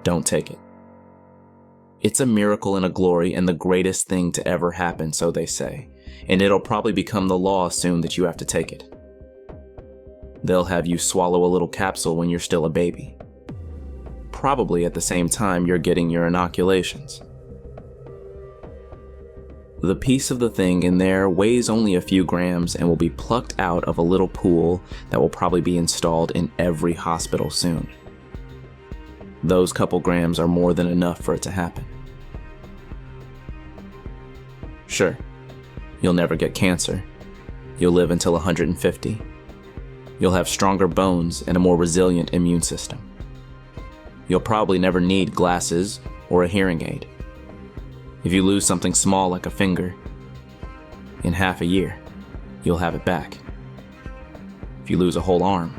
don't take it. It's a miracle and a glory and the greatest thing to ever happen, so they say, and it'll probably become the law soon that you have to take it. They'll have you swallow a little capsule when you're still a baby. Probably at the same time you're getting your inoculations. The piece of the thing in there weighs only a few grams and will be plucked out of a little pool that will probably be installed in every hospital soon. Those couple grams are more than enough for it to happen. Sure, you'll never get cancer. You'll live until 150. You'll have stronger bones and a more resilient immune system. You'll probably never need glasses or a hearing aid. If you lose something small like a finger, in half a year, you'll have it back. If you lose a whole arm,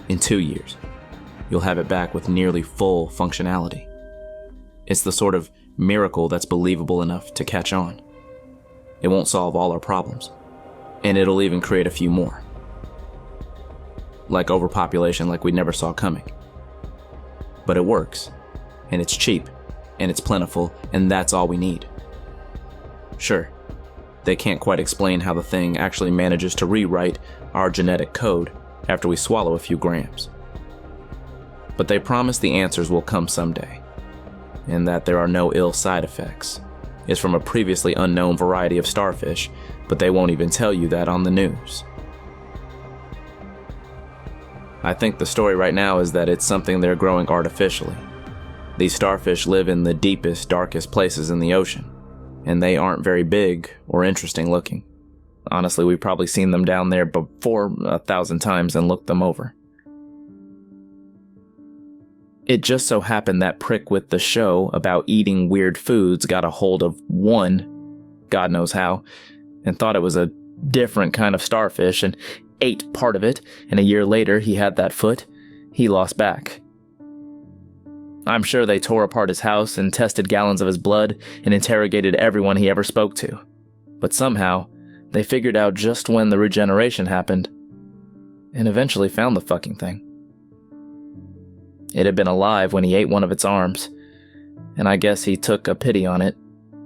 in 2 years, you'll have it back with nearly full functionality. It's the sort of miracle that's believable enough to catch on. It won't solve all our problems, and it'll even create a few more. Like overpopulation like we never saw coming. But it works, and it's cheap, and it's plentiful, and that's all we need. Sure, they can't quite explain how the thing actually manages to rewrite our genetic code after we swallow a few grams. But they promise the answers will come someday, and that there are no ill side effects. It's from a previously unknown variety of starfish, but they won't even tell you that on the news. I think the story right now is that it's something they're growing artificially. These starfish live in the deepest, darkest places in the ocean, and they aren't very big or interesting looking. Honestly, we've probably seen them down there before 1,000 times and looked them over. It just so happened that prick with the show about eating weird foods got a hold of one, God knows how, and thought it was a different kind of starfish and ate part of it, and a year later he had that foot he lost back. I'm sure they tore apart his house and tested gallons of his blood and interrogated everyone he ever spoke to. But somehow, they figured out just when the regeneration happened, and eventually found the fucking thing. It had been alive when he ate one of its arms, and I guess he took a pity on it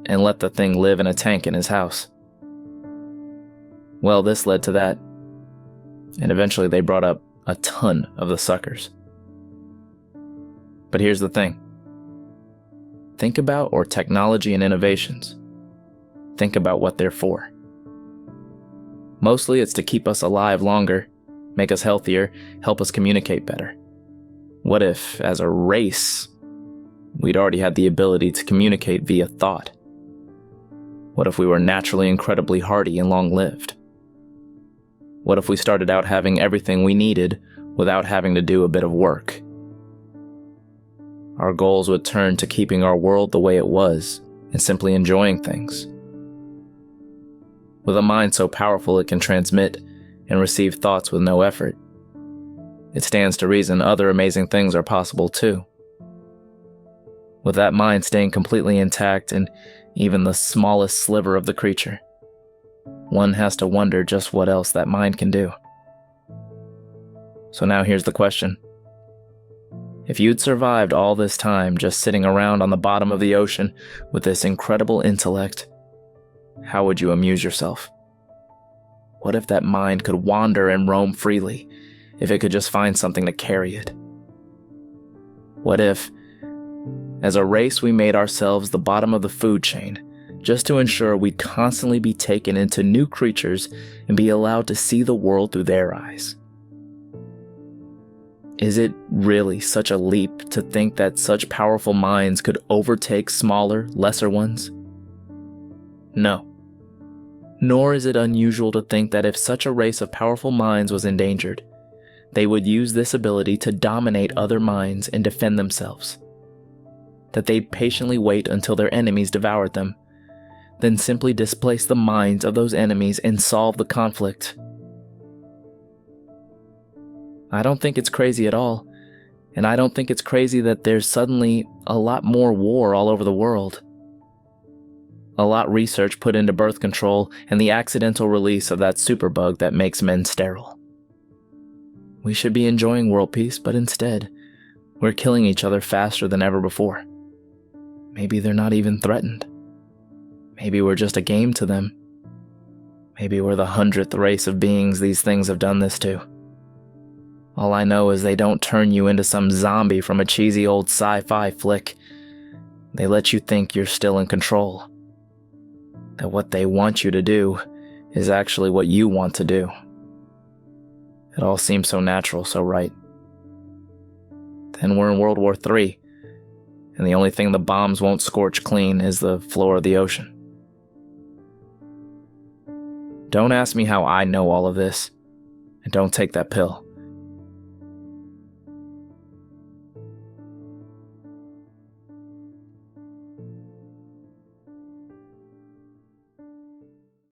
and let the thing live in a tank in his house. Well, this led to that, and eventually they brought up a ton of the suckers. But here's the thing. Think about our technology and innovations. Think about what they're for. Mostly it's to keep us alive longer, make us healthier, help us communicate better. What if, as a race, we'd already had the ability to communicate via thought? What if we were naturally incredibly hardy and long-lived? What if we started out having everything we needed without having to do a bit of work? Our goals would turn to keeping our world the way it was and simply enjoying things. With a mind so powerful it can transmit and receive thoughts with no effort, it stands to reason other amazing things are possible too. With that mind staying completely intact in even the smallest sliver of the creature, one has to wonder just what else that mind can do. So now here's the question. If you'd survived all this time just sitting around on the bottom of the ocean with this incredible intellect, how would you amuse yourself? What if that mind could wander and roam freely, if it could just find something to carry it? What if, as a race, we made ourselves the bottom of the food chain, just to ensure we'd constantly be taken into new creatures and be allowed to see the world through their eyes? Is it really such a leap to think that such powerful minds could overtake smaller, lesser ones? No. Nor is it unusual to think that if such a race of powerful minds was endangered, they would use this ability to dominate other minds and defend themselves. That they'd patiently wait until their enemies devoured them, then simply displace the minds of those enemies and solve the conflict. I don't think it's crazy at all, and I don't think it's crazy that there's suddenly a lot more war all over the world. A lot research put into birth control and the accidental release of that superbug that makes men sterile. We should be enjoying world peace, but instead, We're killing each other faster than ever before. Maybe they're not even threatened. Maybe we're just a game to them. Maybe we're the 100th race of beings these things have done this to. All I know is they don't turn you into some zombie from a cheesy old sci-fi flick. They let you think you're still in control. That what they want you to do is actually what you want to do. It all seems so natural, so right. Then we're in World War III, and the only thing the bombs won't scorch clean is the floor of the ocean. Don't ask me how I know all of this, and don't take that pill.